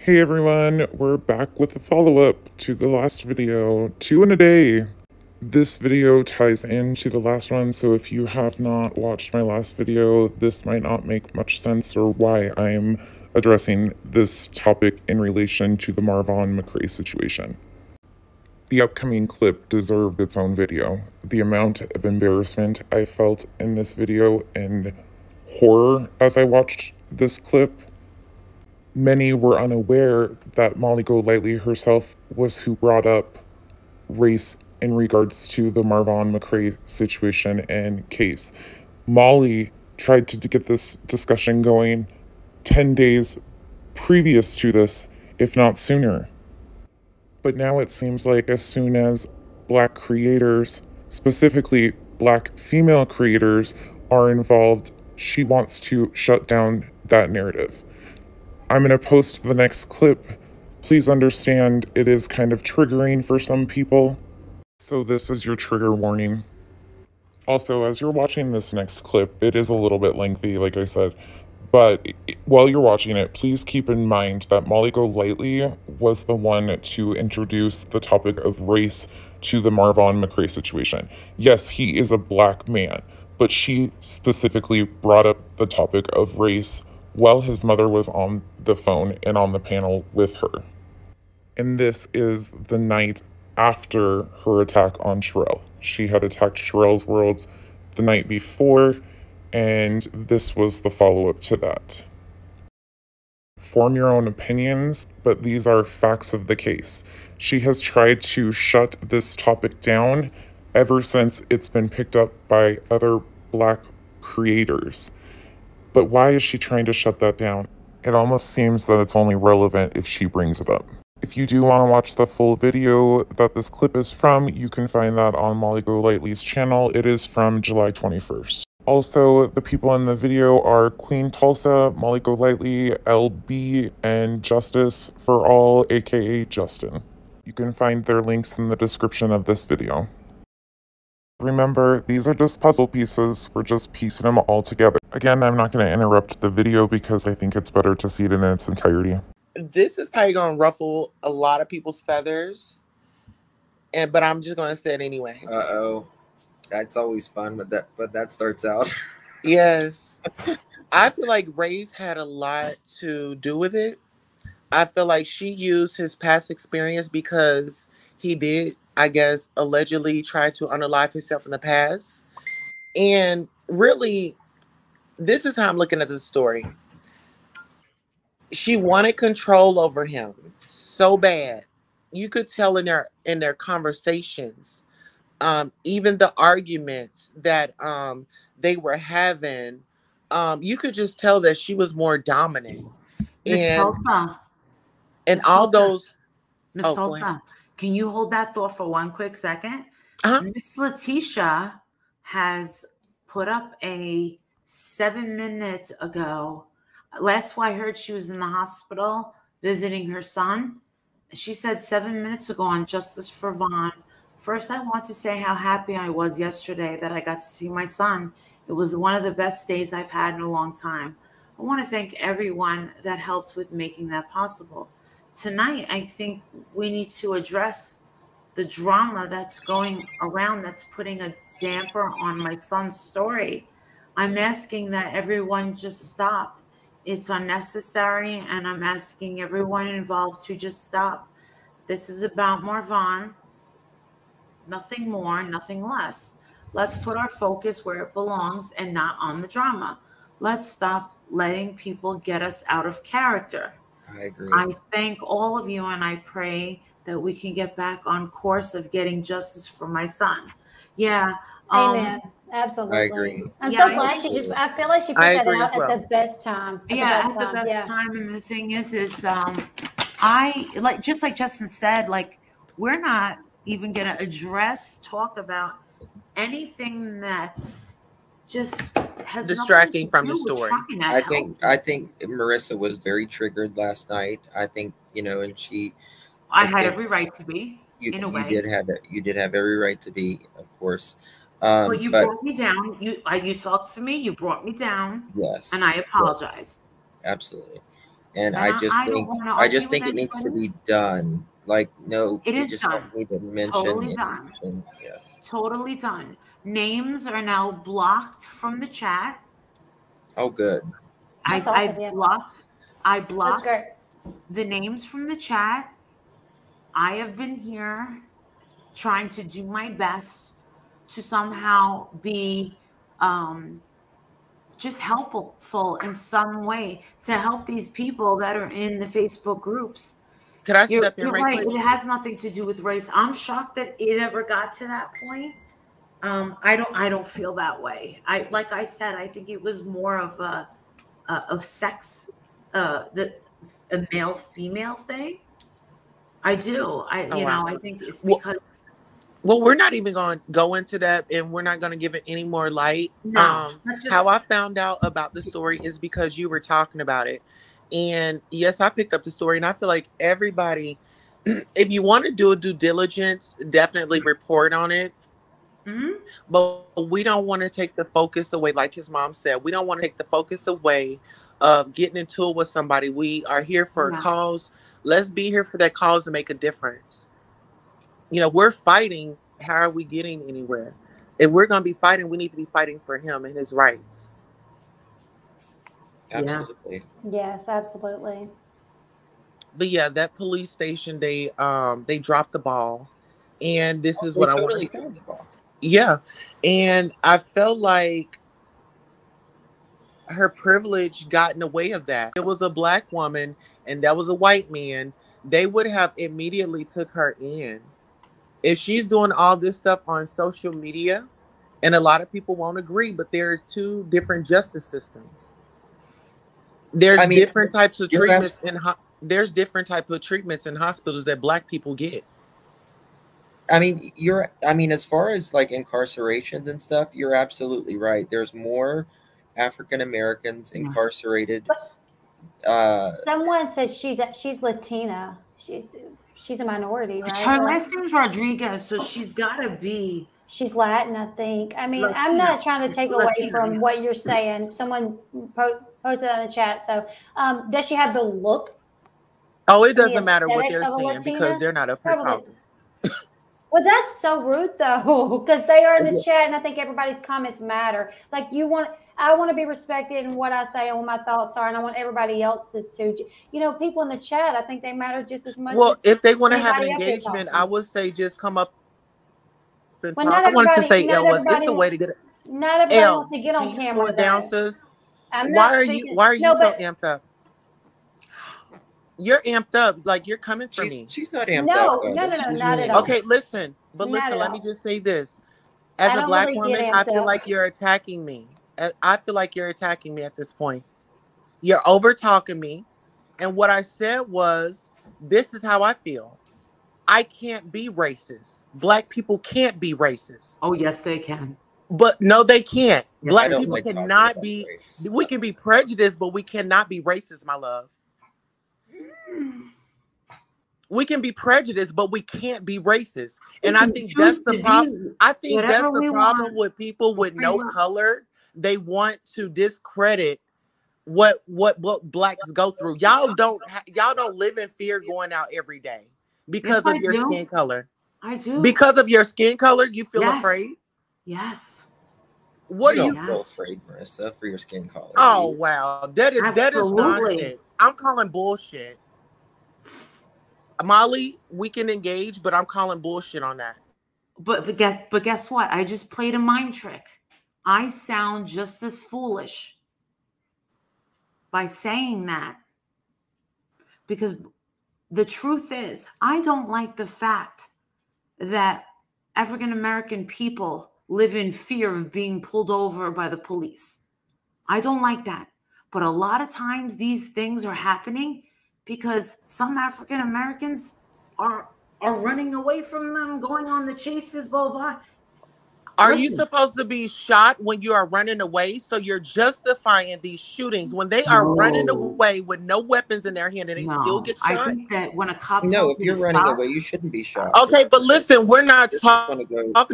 Hey everyone, we're back with a follow-up to the last video, 2 in a day. This video ties into the last one, so if you have not watched my last video, this might not make much sense or why I'm addressing this topic in relation to the Marvon McRae situation. The upcoming clip deserved its own video. The amount of embarrassment I felt in this video and horror as I watched this clip. Many were unaware that Molly Golightly herself was who brought up race in regards to the Marvon McRae situation and case. Molly tried to get this discussion going 10 days previous to this, if not sooner. But now it seems like as soon as Black creators, specifically Black female creators, are involved, she wants to shut down that narrative. I'm going to post the next clip. Please understand it is kind of triggering for some people. So this is your trigger warning. Also, as you're watching this next clip, it is a little bit lengthy, like I said. But while you're watching it, please keep in mind that Molly Golightly was the one to introduce the topic of race to the Marvon McRae situation. Yes, he is a Black man, but she specifically brought up the topic of race while his mother was on the phone and on the panel with her. And this is the night after her attack on Sharrell. She had attacked Sharrell's world the night before, and this was the follow-up to that. Form your own opinions, but these are facts of the case. She has tried to shut this topic down ever since it's been picked up by other Black creators. But why is she trying to shut that down? It almost seems that it's only relevant if she brings it up. If you do want to watch the full video that this clip is from, you can find that on Molly Golightly's channel. It is from July 21st. Also, the people in the video are Queen Tulsa, Molly Golightly, LB, and Justice for All, aka Justin. You can find their links in the description of this video. Remember, these are just puzzle pieces. We're just piecing them all together. Again, I'm not going to interrupt the video because I think it's better to see it in its entirety. This is probably going to ruffle a lot of people's feathers, but I'm just going to say it anyway. Uh-oh. That's always fun, but that starts out. Yes. I feel like race had a lot to do with it. I feel like she used his past experience because he did, I guess, allegedly try to unalive himself in the past. And really, this is how I'm looking at the story. She wanted control over him so bad. You could tell in their conversations, even the arguments that they were having, you could just tell that she was more dominant. Miss Tulsa. And all those. Miss Tulsa, can you hold that thought for one quick second? Miss Latisha has put up a 7 minutes ago. Last I heard, she was in the hospital visiting her son. She said 7 minutes ago on Justice for Vaughn. First, I want to say how happy I was yesterday that I got to see my son. It was one of the best days I've had in a long time. I want to thank everyone that helped with making that possible. Tonight, I think we need to address the drama that's going around that's putting a damper on my son's story. I'm asking that everyone just stop. It's unnecessary, and I'm asking everyone involved to just stop. This is about Marvon. Nothing more, nothing less. Let's put our focus where it belongs and not on the drama. Let's stop letting people get us out of character. I agree. I thank all of you, and I pray that we can get back on course of getting justice for my son. Yeah. Amen. Absolutely. I agree. I'm so glad I feel like she put that out at the best time. At the best time. And the thing is just like Justin said, like, we're not even going to talk about anything that's just has distracting from the story. I think Marissa was very triggered last night. I think, and I had every right to be. You did have every right to be, of course. But you brought me down. You talked to me. You brought me down. Yes. And I apologized. Yes. Absolutely. And I just think it needs to be done. Like, no, it is just done. Don't need to mention totally done. Yes. Totally done. Names are now blocked from the chat. Oh, good. I blocked the names from the chat. I have been here trying to do my best to somehow be just helpful in some way to help these people that are in the Facebook groups. Could I step in right quick? It has nothing to do with race. I'm shocked that it ever got to that point. I don't feel that way. Like I said, I think it was more of a sex, a male female thing. I do. I think it's because. Well, we're not even going to go into that, and we're not going to give it any more light. No, how I found out about the story is because you were talking about it. And yes, I picked up the story, and I feel like everybody, if you want to do a due diligence, definitely report on it. Mm-hmm. But we don't want to take the focus away, like his mom said. We don't want to take the focus away of getting into it with somebody. We are here for a cause. Let's be here for that cause to make a difference. We're fighting. How are we getting anywhere? If we're going to be fighting, we need to be fighting for him and his rights. Absolutely. Yes, absolutely. But yeah, that police station, they dropped the ball. And this is what I want to say. Yeah. And I felt like her privilege got in the way of that. It was a black woman and that was a white man. They would have immediately took her in. If she's doing all this stuff on social media, and a lot of people won't agree, but there are two different justice systems. There's different types of treatments there's different types of treatments in hospitals that black people get. As far as like incarcerations and stuff, you're absolutely right. There's more African Americans incarcerated. Someone said she's Latina. She's a minority, right? Her last name's Rodriguez, so she's got to be. She's Latin, I think. Latina. I'm not trying to take away from what you're saying. Someone posted that in the chat. So, does she have the look? Oh, it doesn't matter what they're saying because they're not up here talking. Well, that's so rude, though, because they are in the chat, and I think everybody's comments matter. Like, I want to be respected in what I say and what my thoughts are, and I want everybody else's too. People in the chat, I think they matter just as much. Well, if they want to have an engagement, I would say just come up and talk. I wanted to say, Elle, it's a way to get it. Not everybody wants to get on camera. Down, sis? Why are you so amped up? You're amped up, like you're coming for me. She's not amped up. No, not at all. Okay, listen, let me just say this. As a black woman, I feel like you're attacking me. I feel like you're attacking me at this point. You're over talking me. And what I said was, this is how I feel. I can't be racist. Black people can't be racist. Oh, yes, they can. But no, they can't. Yes, black people cannot be. Race. We can be prejudiced, but we cannot be racist, my love. We can be prejudiced, but we can't be racist. And I think that's the problem. I think that's the problem with people with no color. They want to discredit what blacks go through. Y'all don't live in fear going out every day because of your skin color. I do. Because of your skin color, you feel afraid? Yes. What are you feel afraid, Marissa, for your skin color? Oh wow. That is nonsense. I'm calling bullshit. Molly, we can engage, but I'm calling bullshit on that. But guess what? I just played a mind trick. I sound just as foolish by saying that. Because the truth is, I don't like the fact that African American people live in fear of being pulled over by the police. I don't like that. But a lot of times these things are happening because some African Americans are running away from them, going on the chases, blah, blah. Are you supposed to be shot when you are running away? So you're justifying these shootings when they are running away with no weapons in their hand and they still get shot? I think that when a cop if you're running away, you shouldn't be shot. Okay, but listen, we're not talking about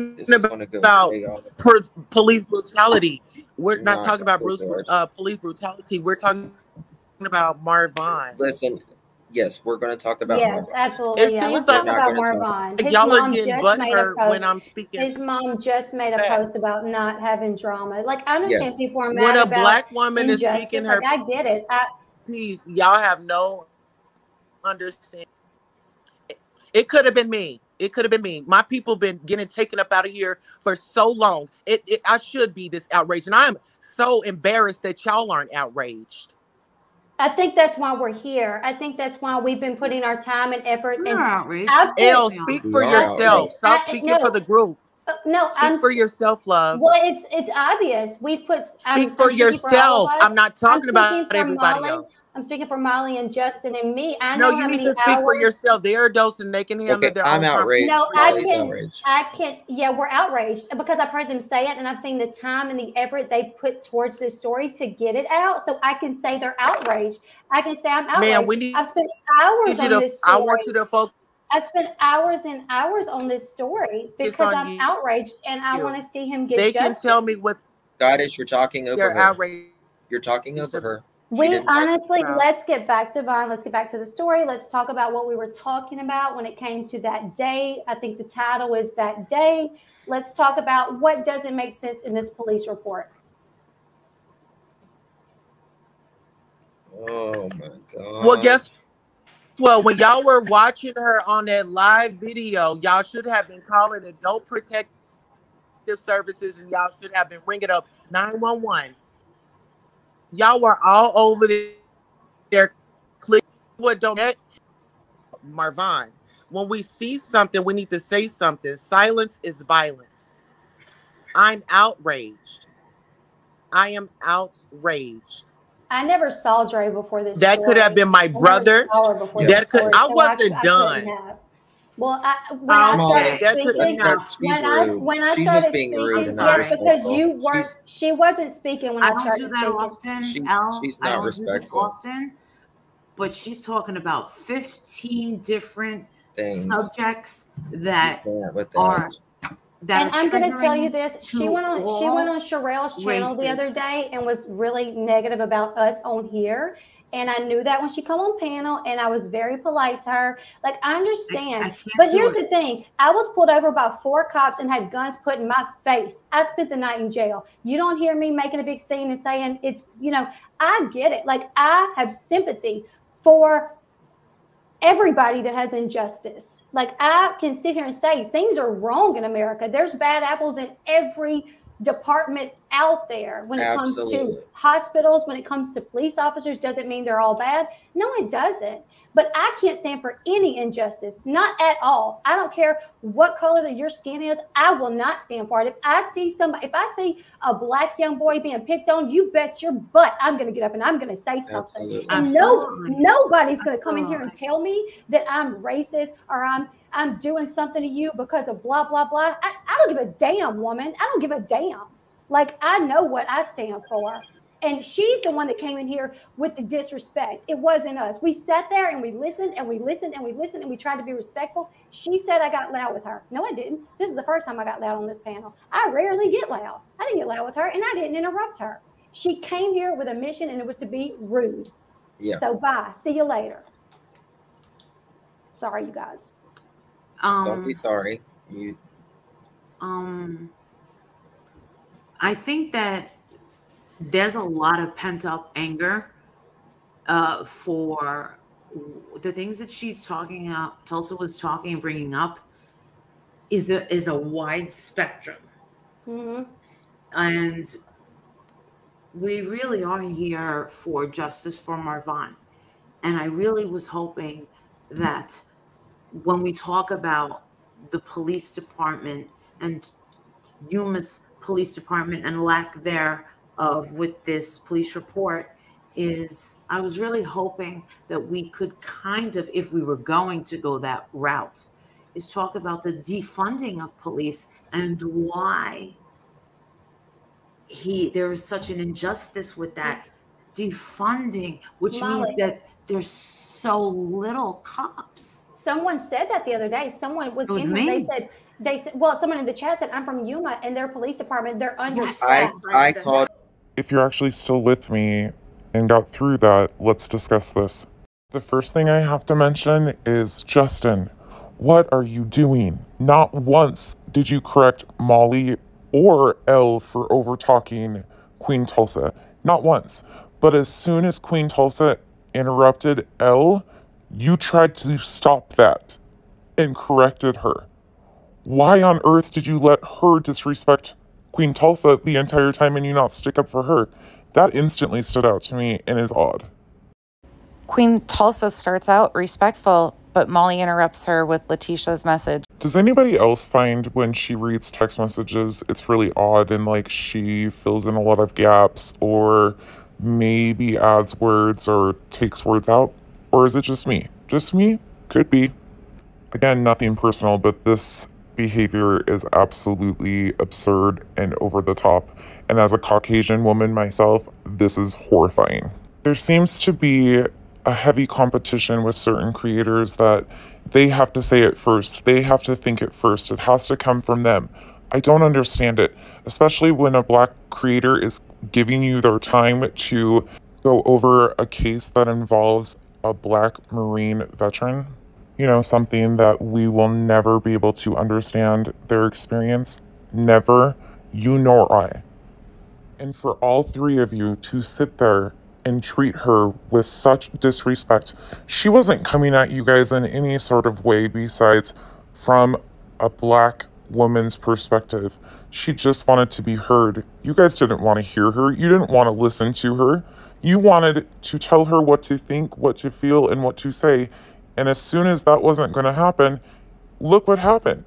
police brutality. We're not talking about police brutality. We're talking about Marvin. Listen, yes, we're going to talk about Yes, Marvin. absolutely. Yeah, let's talk about Marvin. His Y'all are mom getting just made a post. when I'm speaking. His mom just made a post about not having drama. Like, I understand people are mad when a about black woman injustice. is speaking like, her I get it. Piece, y'all have no understanding. It could have been me. It could have been me. My people been getting taken up out of here for so long. I should be this outraged, and I'm so embarrassed that y'all aren't outraged. I think that's why we're here. I think that's why we've been putting our time and effort. We're outraged. Elle, speak for yourself. Stop speaking for the group. No, speak for yourself, love. Well, it's obvious. We've put. Speak for yourself. I'm not talking about everybody else. I'm speaking for Molly and Justin and me. I know how you many need to speak for yourself. They're adults and they can handle their I'm own. outraged. No, I can't. Yeah, we're outraged because I've heard them say it, and I've seen the time and the effort they put towards this story to get it out. So I can say they're outraged. I can say I'm outraged. Man, I've spent hours on this story. I want you to focus. I spent hours and hours on this story because I'm outraged and I want to see him get justice. They can tell me what. Goddess, you're talking over her. Outraged. You're talking over her. We honestly, let's get back to Vine. Let's get back to the story. Let's talk about what we were talking about when it came to that day. I think the title is That Day. Let's talk about what doesn't make sense in this police report. Oh my God. Well, guess well, when y'all were watching her on that live video, y'all should have been calling adult protective services and y'all should have been ringing up 911. Y'all were all over there. Click what don't get Marvin. When we see something, we need to say something. Silence is violence. I'm outraged. I am outraged. I never saw Dre before this. That could have been my brother. That could. I wasn't done. Well, when I started speaking, when I started speaking, yes, because you weren't. She wasn't speaking when I started speaking. Often. She's not respectful. Often, but she's talking about 15 different subjects that are. And I'm going to tell you this: she went on Sharrell's channel the other day and was really negative about us on here. And I knew that when she come on panel, and I was very polite to her. Like, I understand. But here's the thing. I was pulled over by 4 cops and had guns put in my face. I spent the night in jail. You don't hear me making a big scene and saying it's, I get it. Like, I have sympathy for everybody that has injustice. Like, I can sit here and say things are wrong in America. There's bad apples in every department out there. When it comes to hospitals, when it comes to police officers, doesn't mean they're all bad. No, it doesn't. But I can't stand for any injustice, not at all. I don't care what color that your skin is. I will not stand for it. If I see a black young boy being picked on, you bet your butt I'm going to get up and I'm going to say something. And nobody's going to come in here and tell me that I'm racist or I'm doing something to you because of blah, blah, blah. I don't give a damn, woman. I don't give a damn. Like, I know what I stand for. And she's the one that came in here with the disrespect. It wasn't us. We sat there and we listened and we listened and we listened and we tried to be respectful. She said I got loud with her. No, I didn't. This is the first time I got loud on this panel. I rarely get loud. I didn't get loud with her and I didn't interrupt her. She came here with a mission and it was to be rude. Yeah. So bye. See you later. Sorry, you guys. Don't be sorry. I think that there's a lot of pent up anger for the things that she's talking about. Tulsa was talking and bringing up is a wide spectrum. Mm-hmm. And we really are here for justice for Marvin. And I really was hoping that when we talk about the police department and Yuma's police department and lack thereof with this police report, is I was really hoping that we could kind of, if we were going to go that route, is talk about the defunding of police and why there is such an injustice with that defunding, which means that there's so little cops. Someone said that the other day. Someone was in here. They said, well, someone in the chat said, I'm from Yuma and their police department, they're understaffed. I called. If you're actually still with me, and got through that, let's discuss this. The first thing I have to mention is Justin. What are you doing? Not once did you correct Molly or Elle for over-talking Queen Tulsa. Not once. But as soon as Queen Tulsa interrupted Elle, you tried to stop that and corrected her. Why on earth did you let her disrespect Queen Tulsa the entire time and you not stick up for her? That instantly stood out to me and is odd. Queen Tulsa starts out respectful, but Molly interrupts her with Latisha's message. Does anybody else find when she reads text messages, it's really odd and like she fills in a lot of gaps or maybe adds words or takes words out? Or is it just me? Just me? Could be. Again, nothing personal, but this behavior is absolutely absurd and over the top. And as a Caucasian woman myself, this is horrifying. There seems to be a heavy competition with certain creators that they have to say it first. They have to think it first. It has to come from them. I don't understand it, especially when a Black creator is giving you their time to go over a case that involves a Black Marine veteran. You know, something that we will never be able to understand their experience. Never. You nor I. And for all three of you to sit there and treat her with such disrespect. She wasn't coming at you guys in any sort of way besides from a Black woman's perspective. She just wanted to be heard. You guys didn't want to hear her. You didn't want to listen to her. You wanted to tell her what to think, what to feel, and what to say. And as soon as that wasn't going to happen, look what happened.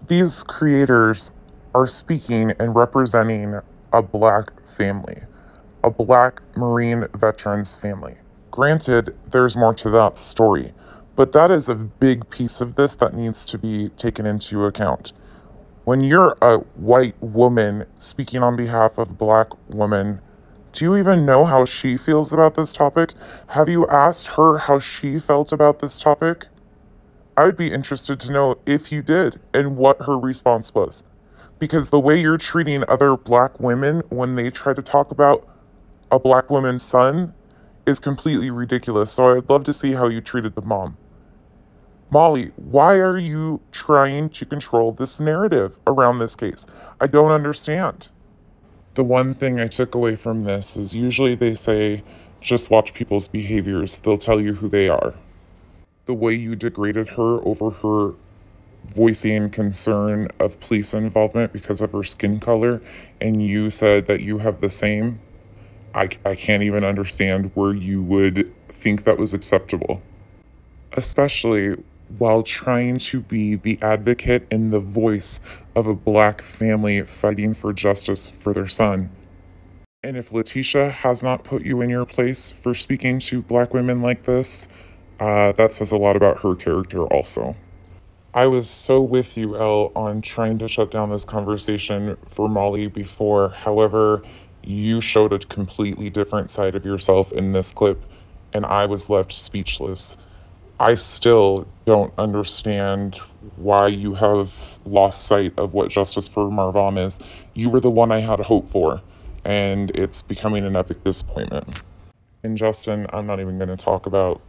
These creators are speaking and representing a Black family. A Black Marine veterans family. Granted, there's more to that story, but that is a big piece of this that needs to be taken into account. When you're a white woman speaking on behalf of Black women, do you even know how she feels about this topic? Have you asked her how she felt about this topic? I would be interested to know if you did and what her response was. Because the way you're treating other Black women when they try to talk about a Black woman's son is completely ridiculous. So I'd love to see how you treated the mom. Molly, why are you trying to control this narrative around this case? I don't understand. The one thing I took away from this is usually they say, just watch people's behaviors. They'll tell you who they are. The way you degraded her over her voicing concern of police involvement because of her skin color, and you said that you have the same, I can't even understand where you would think that was acceptable. Especially while trying to be the advocate and the voice of a Black family fighting for justice for their son. And if Latisha has not put you in your place for speaking to Black women like this, that says a lot about her character also. I was so with you, Elle, on trying to shut down this conversation for Molly before. However, you showed a completely different side of yourself in this clip, and I was left speechless. I still don't understand why you have lost sight of what justice for Marvam is. You were the one I had hope for, and it's becoming an epic disappointment. And Justin, I'm not even going to talk about,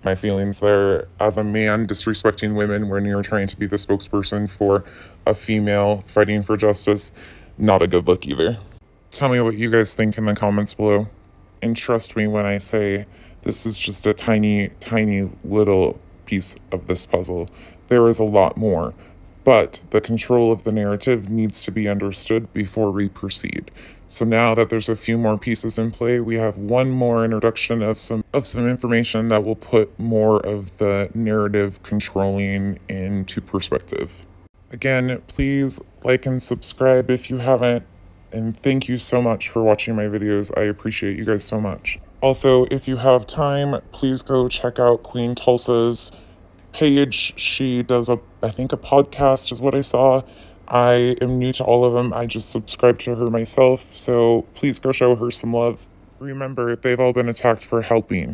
my feelings there. As a man disrespecting women when you're trying to be the spokesperson for a female fighting for justice, not a good look either. Tell me what you guys think in the comments below. And trust me when I say this is just a tiny, tiny little piece of this puzzle. There is a lot more. But the control of the narrative needs to be understood before we proceed. So now that there's a few more pieces in play, we have one more introduction of some information that will put more of the narrative controlling into perspective. Again, please like and subscribe if you haven't. And thank you so much for watching my videos. I appreciate you guys so much. Also, if you have time, please go check out Queen Tulsa's page. She does I think a podcast is what I saw. I am new to all of them. I just subscribed to her myself. So please go show her some love. Remember, they've all been attacked for helping.